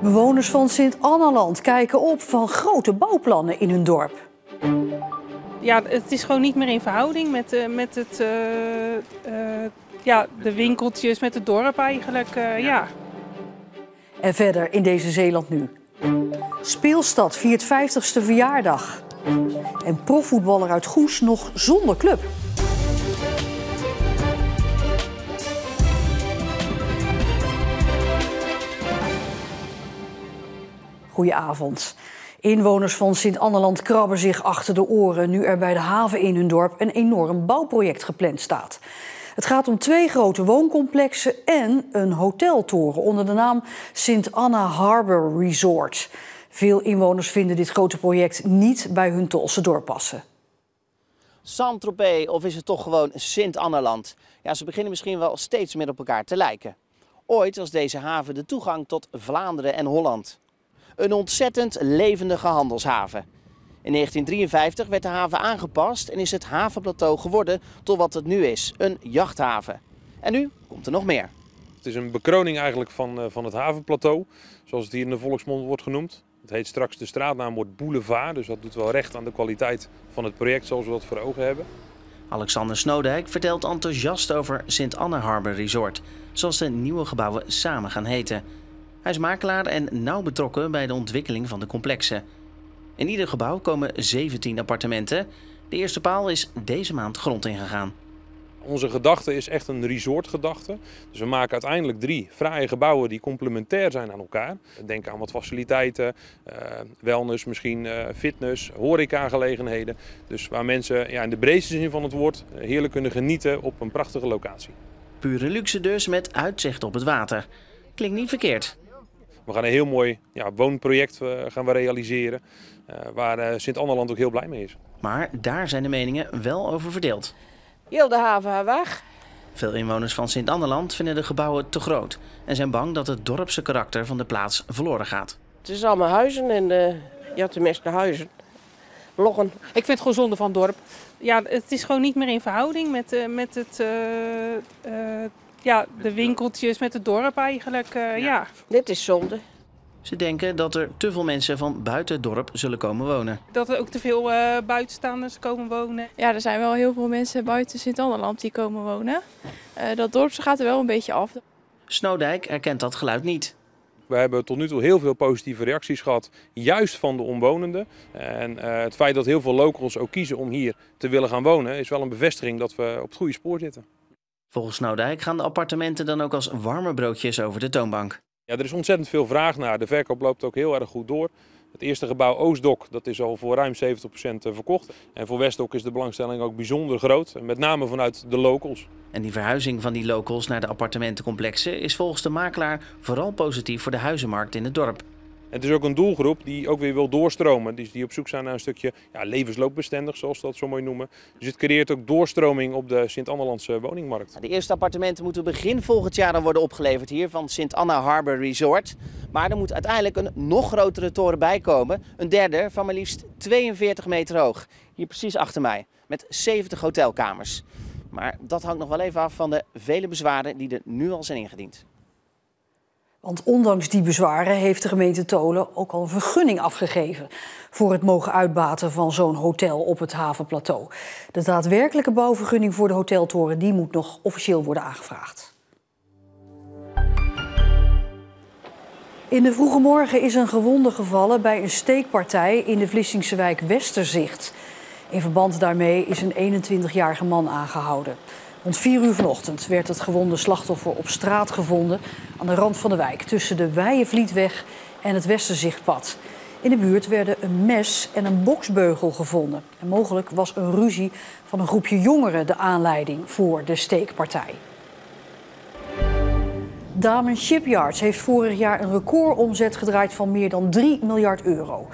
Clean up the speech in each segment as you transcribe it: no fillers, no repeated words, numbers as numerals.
Bewoners van Sint-Annaland kijken op van grote bouwplannen in hun dorp. Ja, het is gewoon niet meer in verhouding met de winkeltjes, met het dorp eigenlijk. Ja. En verder in deze Zeeland nu. Speelstad viert 50ste verjaardag. En profvoetballer uit Goes nog zonder club. Goedenavond. Inwoners van Sint-Annaland krabben zich achter de oren nu er bij de haven in hun dorp een enorm bouwproject gepland staat. Het gaat om 2 grote wooncomplexen en een hoteltoren onder de naam St. Anna Harbor Resort. Veel inwoners vinden dit grote project niet bij hun Tolse dorp passen. Saint-Tropez of is het toch gewoon Sint-Annaland? Ja, ze beginnen misschien wel steeds meer op elkaar te lijken. Ooit was deze haven de toegang tot Vlaanderen en Holland. Een ontzettend levendige handelshaven. In 1953 werd de haven aangepast en is het havenplateau geworden tot wat het nu is, een jachthaven. En nu komt er nog meer. Het is een bekroning eigenlijk van het havenplateau, zoals het hier in de volksmond wordt genoemd. Het heet straks, de straatnaam wordt Boulevard, dus dat doet wel recht aan de kwaliteit van het project zoals we dat voor ogen hebben. Alexander Snodijk vertelt enthousiast over St. Anna Harbor Resort, zoals de nieuwe gebouwen samen gaan heten. Hij is makelaar en nauw betrokken bij de ontwikkeling van de complexen. In ieder gebouw komen 17 appartementen. De eerste paal is deze maand grond ingegaan. Onze gedachte is echt een resortgedachte. Dus we maken uiteindelijk 3 fraaie gebouwen die complementair zijn aan elkaar. Denk aan wat faciliteiten, wellness, misschien fitness, horecagelegenheden. Dus waar mensen in de breedste zin van het woord heerlijk kunnen genieten op een prachtige locatie. Pure luxe dus met uitzicht op het water. Klinkt niet verkeerd. We gaan een heel mooi woonproject gaan we realiseren, waar Sint-Annaland ook heel blij mee is. Maar daar zijn de meningen wel over verdeeld. Heel de haven weg. Veel inwoners van Sint-Annaland vinden de gebouwen te groot en zijn bang dat het dorpse karakter van de plaats verloren gaat. Het is allemaal huizen en tenminste huizen. Loggen. Ik vind het gewoon zonde van het dorp. Ja, het is gewoon niet meer in verhouding met de winkeltjes, met het dorp eigenlijk. Ja. Dit is zonde. Ze denken dat er te veel mensen van buiten het dorp zullen komen wonen. Dat er ook te veel buitenstaanders komen wonen. Ja, er zijn wel heel veel mensen buiten Sint-Annaland die komen wonen. Dat dorp gaat er wel een beetje af. Snodijk herkent dat geluid niet. We hebben tot nu toe heel veel positieve reacties gehad, juist van de omwonenden. En het feit dat heel veel locals ook kiezen om hier te willen gaan wonen, is wel een bevestiging dat we op het goede spoor zitten. Volgens Snodijk gaan de appartementen dan ook als warme broodjes over de toonbank. Ja, er is ontzettend veel vraag naar. De verkoop loopt ook heel erg goed door. Het eerste gebouw Oostdok, dat is al voor ruim 70% verkocht. En voor Westdok is de belangstelling ook bijzonder groot, met name vanuit de locals. En die verhuizing van die locals naar de appartementencomplexen is volgens de makelaar vooral positief voor de huizenmarkt in het dorp. Het is ook een doelgroep die ook weer wil doorstromen. Die op zoek zijn naar een stukje levensloopbestendig, zoals we dat zo mooi noemen. Dus het creëert ook doorstroming op de Sint-Annalandse woningmarkt. De eerste appartementen moeten begin volgend jaar dan worden opgeleverd hier van St. Anna Harbor Resort. Maar er moet uiteindelijk een nog grotere toren bij komen. Een derde van maar liefst 42 meter hoog. Hier precies achter mij. Met 70 hotelkamers. Maar dat hangt nog wel even af van de vele bezwaren die er nu al zijn ingediend. Want ondanks die bezwaren heeft de gemeente Tholen ook al een vergunning afgegeven voor het mogen uitbaten van zo'n hotel op het havenplateau. De daadwerkelijke bouwvergunning voor de hoteltoren die moet nog officieel worden aangevraagd. In de vroege morgen is een gewonde gevallen bij een steekpartij in de Vlissingse wijk Westerzicht. In verband daarmee is een 21-jarige man aangehouden. Rond 4 uur vanochtend werd het gewonde slachtoffer op straat gevonden aan de rand van de wijk tussen de Weijenvlietweg en het Westerzichtpad. In de buurt werden een mes en een boksbeugel gevonden. En mogelijk was een ruzie van een groepje jongeren de aanleiding voor de steekpartij. Damen Shipyards heeft vorig jaar een recordomzet gedraaid van meer dan 3 miljard euro.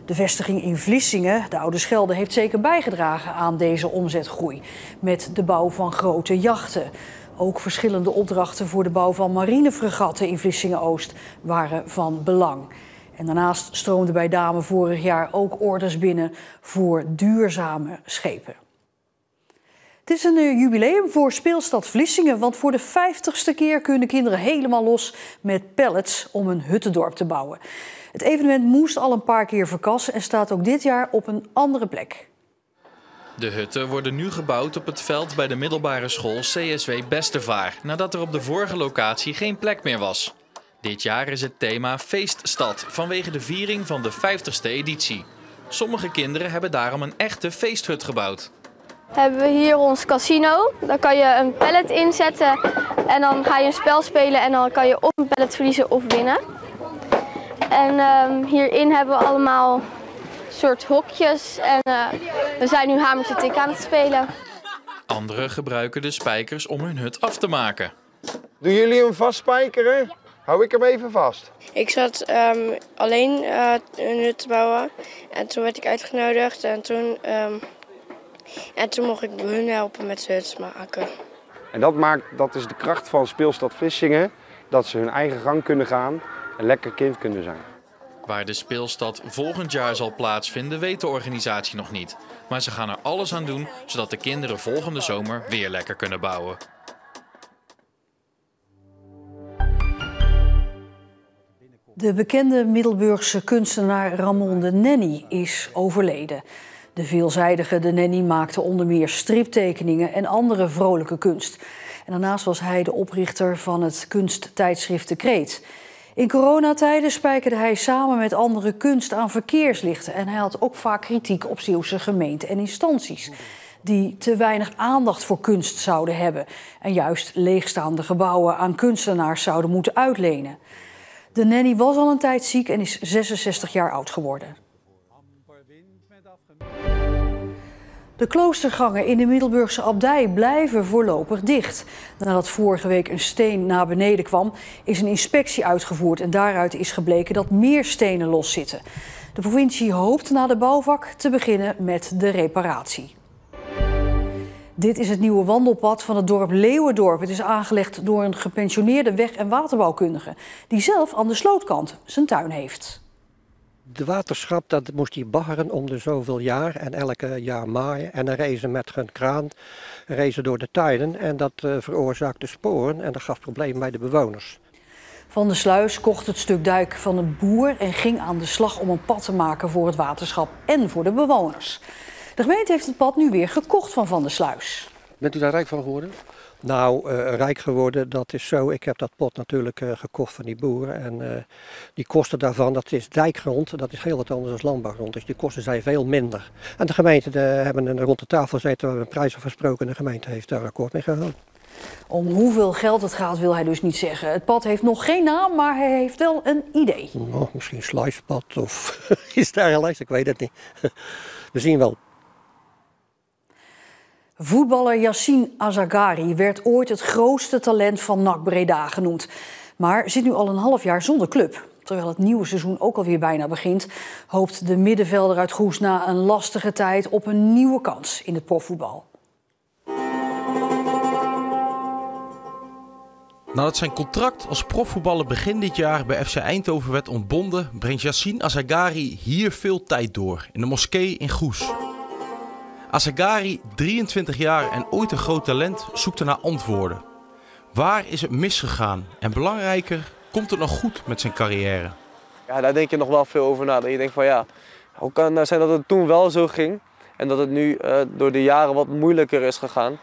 De vestiging in Vlissingen, de Oude Schelde, heeft zeker bijgedragen aan deze omzetgroei. Met de bouw van grote jachten. Ook verschillende opdrachten voor de bouw van marinefregatten in Vlissingen-Oost waren van belang. En daarnaast stroomden bij Damen vorig jaar ook orders binnen voor duurzame schepen. Het is een jubileum voor Speelstad Vlissingen, want voor de 50ste keer kunnen kinderen helemaal los met pallets om een huttendorp te bouwen. Het evenement moest al een paar keer verkassen en staat ook dit jaar op een andere plek. De hutten worden nu gebouwd op het veld bij de middelbare school CSW Bestevaar, nadat er op de vorige locatie geen plek meer was. Dit jaar is het thema Feeststad, vanwege de viering van de 50ste editie. Sommige kinderen hebben daarom een echte feesthut gebouwd. Hebben we hier ons casino. Daar kan je een pallet inzetten en dan ga je een spel spelen en dan kan je of een pallet verliezen of winnen. En hierin hebben we allemaal soort hokjes en we zijn nu hamertje tik aan het spelen. Anderen gebruiken de spijkers om hun hut af te maken. Doen jullie hem vastspijkeren? Hou ik hem even vast. Ik zat alleen een hut te bouwen en toen werd ik uitgenodigd en toen mocht ik hun helpen met de hut maken. En dat is de kracht van Speelstad Vlissingen, dat ze hun eigen gang kunnen gaan en lekker kind kunnen zijn. Waar de speelstad volgend jaar zal plaatsvinden, weet de organisatie nog niet. Maar ze gaan er alles aan doen, zodat de kinderen volgende zomer weer lekker kunnen bouwen. De bekende Middelburgse kunstenaar Ramon de Nenny is overleden. De veelzijdige de Nenny maakte onder meer striptekeningen en andere vrolijke kunst. En daarnaast was hij de oprichter van het kunsttijdschrift De Kreet. In coronatijden spijkerde hij samen met andere kunst aan verkeerslichten. En hij had ook vaak kritiek op Zeeuwse gemeenten en instanties die te weinig aandacht voor kunst zouden hebben en juist leegstaande gebouwen aan kunstenaars zouden moeten uitlenen. De Nenny was al een tijd ziek en is 66 jaar oud geworden. De kloostergangen in de Middelburgse abdij blijven voorlopig dicht. Nadat vorige week een steen naar beneden kwam, is een inspectie uitgevoerd en daaruit is gebleken dat meer stenen loszitten. De provincie hoopt na de bouwvak te beginnen met de reparatie. Dit is het nieuwe wandelpad van het dorp Leeuwendorp. Het is aangelegd door een gepensioneerde weg- en waterbouwkundige die zelf aan de slootkant zijn tuin heeft. De waterschap dat moest hij baggeren om de zoveel jaar en elke jaar maaien. En dan rezen met een kraan rezen door de tuinen en dat veroorzaakte sporen en dat gaf problemen bij de bewoners. Van der Sluis kocht het stuk dijk van een boer en ging aan de slag om een pad te maken voor het waterschap en voor de bewoners. De gemeente heeft het pad nu weer gekocht van der Sluis. Bent u daar rijk van geworden? Nou, rijk geworden, dat is zo. Ik heb dat pad natuurlijk gekocht van die boeren. En die kosten daarvan, dat is dijkgrond, dat is heel wat anders dan landbouwgrond. Dus die kosten zijn veel minder. En de gemeente hebben rond de tafel gezeten, we hebben een prijs afgesproken en de gemeente heeft daar akkoord mee gehouden. Om hoeveel geld het gaat wil hij dus niet zeggen. Het pad heeft nog geen naam, maar hij heeft wel een idee. Nou, misschien sluispad of iets dergelijks, ik weet het niet. We zien wel. Voetballer Yassine Azagari werd ooit het grootste talent van NAC Breda genoemd. Maar zit nu al een half jaar zonder club. Terwijl het nieuwe seizoen ook alweer bijna begint, hoopt de middenvelder uit Goes na een lastige tijd op een nieuwe kans in het profvoetbal. Nadat zijn contract als profvoetballer begin dit jaar bij FC Eindhoven werd ontbonden, brengt Yassine Azagari hier veel tijd door, in de moskee in Goes. Azagari, 23 jaar en ooit een groot talent, zoekt naar antwoorden. Waar is het misgegaan? En belangrijker, komt het nog goed met zijn carrière? Ja, daar denk je nog wel veel over na. Dat je denkt van ja, hoe kan het nou zijn dat het toen wel zo ging en dat het nu door de jaren wat moeilijker is gegaan.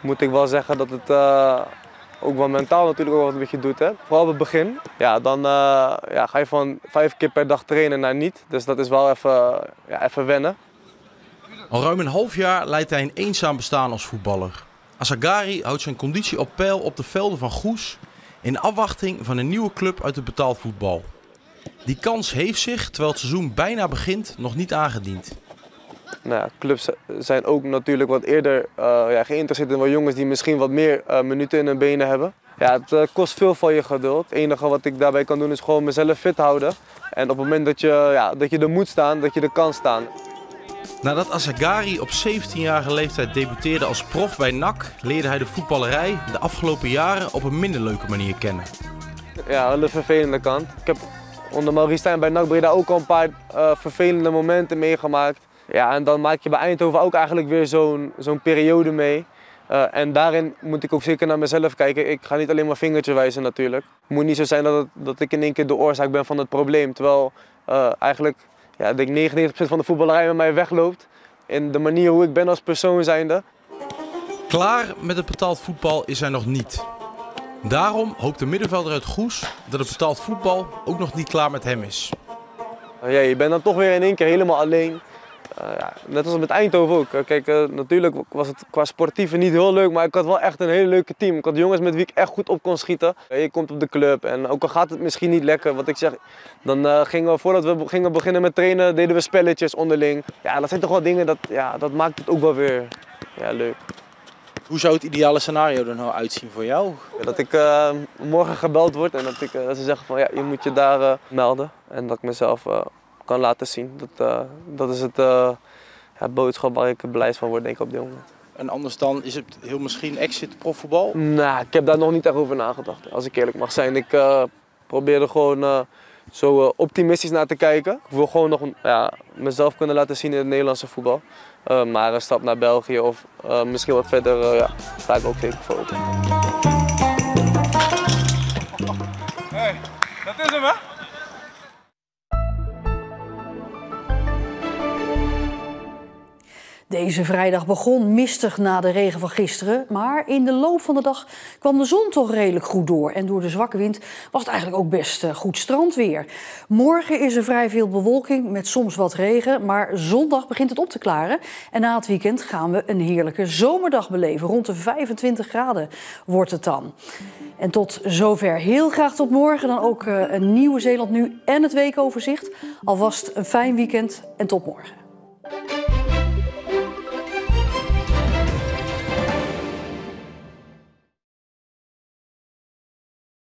Moet ik wel zeggen dat het ook wel mentaal natuurlijk ook wat een beetje doet. Hè? Vooral op het begin. Ja, dan ga je van 5 keer per dag trainen naar niet. Dus dat is wel even wennen. Al ruim een half jaar leidt hij een eenzaam bestaan als voetballer. Azagari houdt zijn conditie op peil op de velden van Goes in afwachting van een nieuwe club uit het betaalvoetbal. Die kans heeft zich, terwijl het seizoen bijna begint, nog niet aangediend. Nou ja, clubs zijn ook natuurlijk wat eerder geïnteresseerd in wat jongens die misschien wat meer minuten in hun benen hebben. Ja, het kost veel van je geduld. Het enige wat ik daarbij kan doen is gewoon mezelf fit houden. En op het moment dat je er moet staan, dat je er kan staan. Nadat Azagari op 17-jarige leeftijd debuteerde als prof bij NAC, leerde hij de voetballerij de afgelopen jaren op een minder leuke manier kennen. Ja, de vervelende kant. Ik heb onder Maurice Stijn bij NAC Breda ook al een paar vervelende momenten meegemaakt. Ja, en dan maak je bij Eindhoven ook eigenlijk weer zo'n periode mee. En daarin moet ik ook zeker naar mezelf kijken. Ik ga niet alleen maar vingertje wijzen natuurlijk. Het moet niet zo zijn dat ik in één keer de oorzaak ben van het probleem. Terwijl eigenlijk ja, ik denk 99% van de voetballerij met mij wegloopt. In de manier hoe ik ben als persoon zijnde. Klaar met het betaald voetbal is hij nog niet. Daarom hoopt de middenvelder uit Goes dat het betaald voetbal ook nog niet klaar met hem is. Ja, je bent dan toch weer in één keer helemaal alleen. Ja, net als met Eindhoven ook. Kijk, natuurlijk was het qua sportieve niet heel leuk, maar ik had wel echt een hele leuke team. Ik had jongens met wie ik echt goed op kon schieten. Je komt op de club en ook al gaat het misschien niet lekker, wat ik zeg, dan gingen we voordat we gingen beginnen met trainen, deden we spelletjes onderling. Ja, dat zijn toch wel dingen, dat maakt het ook wel weer leuk. Hoe zou het ideale scenario er nou uitzien voor jou? Ja, dat ik morgen gebeld word en dat ze zeggen van ja, je moet je daar melden. En dat ik mezelf kan laten zien. Dat is het boodschap waar ik blij van word, denk ik, op dit moment. En anders dan is het heel misschien exit profvoetbal? Nou, ik heb daar nog niet echt over nagedacht, als ik eerlijk mag zijn. Ik probeer er gewoon zo optimistisch naar te kijken. Ik wil gewoon nog mezelf kunnen laten zien in het Nederlandse voetbal. Maar een stap naar België of misschien wat verder, sta ik ook zeker voor open. Hey, dat is hem, hè? Deze vrijdag begon mistig na de regen van gisteren, maar in de loop van de dag kwam de zon toch redelijk goed door. En door de zwakke wind was het eigenlijk ook best goed strandweer. Morgen is er vrij veel bewolking met soms wat regen, maar zondag begint het op te klaren. En na het weekend gaan we een heerlijke zomerdag beleven. Rond de 25 graden wordt het dan. En tot zover. Heel graag tot morgen. Dan ook een Nieuwe Zeeland Nu en het weekoverzicht. Alvast een fijn weekend en tot morgen.